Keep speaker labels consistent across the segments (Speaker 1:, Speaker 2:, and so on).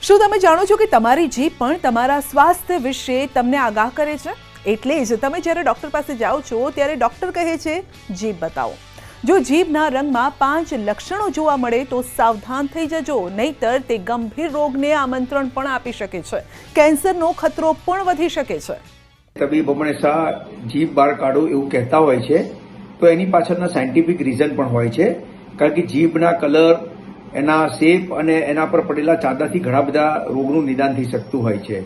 Speaker 1: શું તમે જાણો છો કે તમારી જીભ પણ તમારા સ્વાસ્થ્ય વિશે તમને આગાહ કરે છે? એટલે જ તમે જ્યારે ડૉક્ટર પાસે જાઓ છો ત્યારે ડૉક્ટર કહે છે જીભ બતાવો. જો જીભના રંગમાં 5 લક્ષણો જોવા મળે તો સાવધાન થઈ જજો, નહીતર તે ગંભીર રોગને આમંત્રણ પણ આપી શકે છે. કેન્સરનો ખતરો પણ વધી શકે છે.
Speaker 2: તબીબ હંમેશા જીભ બહાર કાઢો એવું કહેતા હોય છે, તો એની પાછળના સાયન્ટિફિક રીઝન પણ હોય છે. કારણ કે જીભના કલર, એના શેપ અને એના પર પડેલા ચાંદાથી ઘણા બધા રોગનું નિદાન થઈ શકતું હોય છે.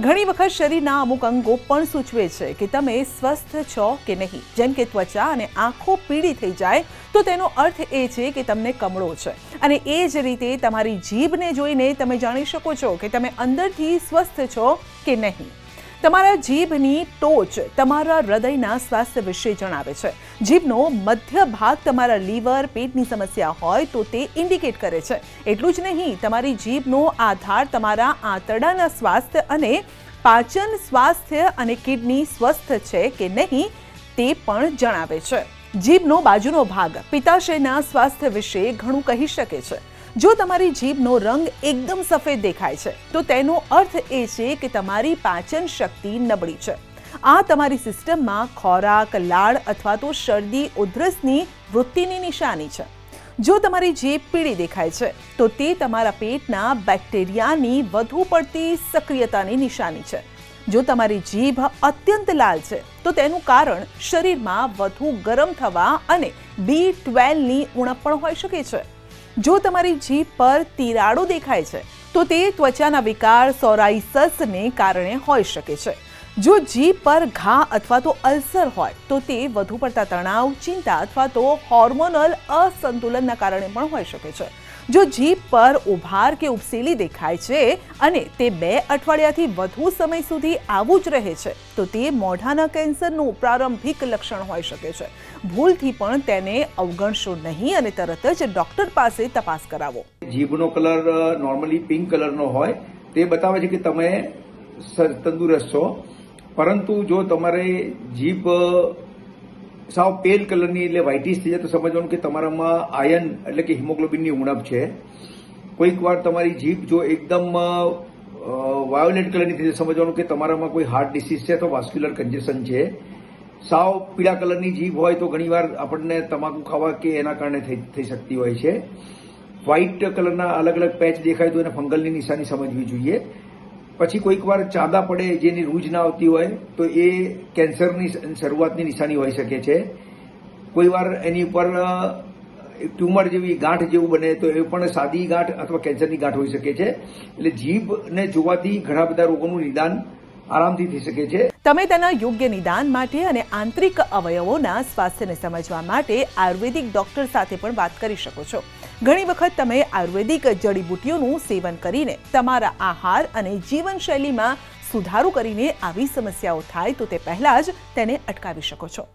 Speaker 1: ઘણી વખત શરીરના અમુક અંગો પણ સૂચવે છે કે તમે સ્વસ્થ છો કે નહીં. જેમ કે ત્વચા અને આંખો પીળી થઈ જાય તો તેનો અર્થ એ છે કે તમને કમળો છે. અને એ જ રીતે તમારી જીભને જોઈને તમે જાણી શકો છો કે તમે અંદરથી સ્વસ્થ છો કે નહીં. તમારા જીભની ટોચ તમારા હૃદયના સ્વાસ્થ્ય વિશે જણાવે છે. જીભનો મધ્ય ભાગ તમારા લીવર, પેટની સમસ્યા હોય તો તે ઇન્ડિકેટ કરે છે. એટલું જ નહીં, તમારી જીભનો આધાર તમારા આંતરડાના સ્વાસ્થ્ય અને પાચન સ્વાસ્થ્ય અને કિડની સ્વસ્થ છે કે નહીં તે પણ જણાવે છે. જીભનો બાજુનો ભાગ પિત્તાશયના સ્વાસ્થ્ય વિશે ઘણું કહી શકે છે. જો તમારી જીભનો રંગ એકદમ સફેદ દેખાય છે તો તેનો અર્થ એ છે કે તમારી પાચન શક્તિ નબળી છે. આ તમારી સિસ્ટમમાં ખોરાક, લાળ અથવા તો શરદી, ઉધરસની વૃત્તિની નિશાની છે. જો તમારી જીભ પીળી દેખાય છે તો તે તમારા પેટના બેક્ટેરિયાની વધુ પડતી સક્રિયતાની નિશાની છે. જો તમારી જીભ અત્યંત લાલ છે તો તેનું કારણ શરીરમાં વધુ ગરમ થવા અને B12ની ઉણપ પણ હોઈ શકે છે. જો તમારી જીભ પર તિરાડો દેખાય છે તો તે ત્વચાના વિકાર, સોરાઇસસને કારણે હોઈ શકે છે. જો જીભ પર ઘા અથવા તો અલ્સર હોય તો તે વધુ પડતા તણાવ, ચિંતા અથવા તો હોર્મોનલ અસંતુલનના કારણે પણ હોઈ શકે છે. જો જીભ પર ઉભાર કે ઉપસેલી દેખાય છે અને તે 2 અઠવાડિયાથી વધુ સમય સુધી આવું જ રહે છે તો તે મોઢાના કેન્સરનું પ્રારંભિક લક્ષણ હોઈ શકે છે. ભૂલથી પણ તેને અવગણશો નહીં અને તરત જ ડૉક્ટર પાસે તપાસ કરાવો.
Speaker 2: જીભનો કલર નોર્મલી પિંક કલરનો હોય તે બતાવે છે કે તમે તંદુરસ્ત છો. પરંતુ જો તમારે જીભ સાવ પેલ કલરની એટલે વ્હાઇટિશ થઈ જાય તો સમજવાનું કે તમારામાં આયર્ન એટલે કે હિમોગ્લોબિનની ઉણપ છે. કોઈક વાર તમારી જીભ જો એકદમ વાયોલેટ કલરની થઈ જાય સમજવાનું કે તમારામાં કોઈ હાર્ટ ડિસીઝ છે અથવા વાસ્ક્યુલર કન્જેશન છે. સાવ પીળા કલરની જીભ હોય તો ઘણીવાર આપણને તમાકુ ખાવા કે એના કારણે થઈ શકતી હોય છે. વ્હાઇટ કલરના અલગ અલગ પેચ દેખાય તો એને ફંગલની નિશાની સમજવી જોઈએ. પછી કોઈક વાર ચાંદા પડે જેની રૂજ ના આવતી હોય તો એ કેન્સરની શરૂઆતની નિશાની હોઈ શકે છે. કોઈ વાર એની ઉપર ટ્યુમર જેવી ગાંઠ જેવું બને તો એ પણ સાદી ગાંઠ અથવા કેન્સરની ગાંઠ હોઈ શકે છે. એટલે જીભને જોવાથી ઘણા બધા રોગોનું નિદાન આરામથી થઈ શકે છે.
Speaker 1: તમે તેના યોગ્ય નિદાન માટે અને આંતરિક અવયવોના સ્વાસ્થ્યને સમજવા માટે આયુર્વેદિક ડૉક્ટર સાથે પણ વાત કરી શકો છો. ઘણી વખત તમે આયુર્વેદિક જડીબુટ્ટીઓનું સેવન કરીને તમારા આહાર અને જીવનશૈલીમાં સુધારો કરીને આવી સમસ્યાઓ થાય તો તે પહેલાં જ તેને અટકાવી શકો છો.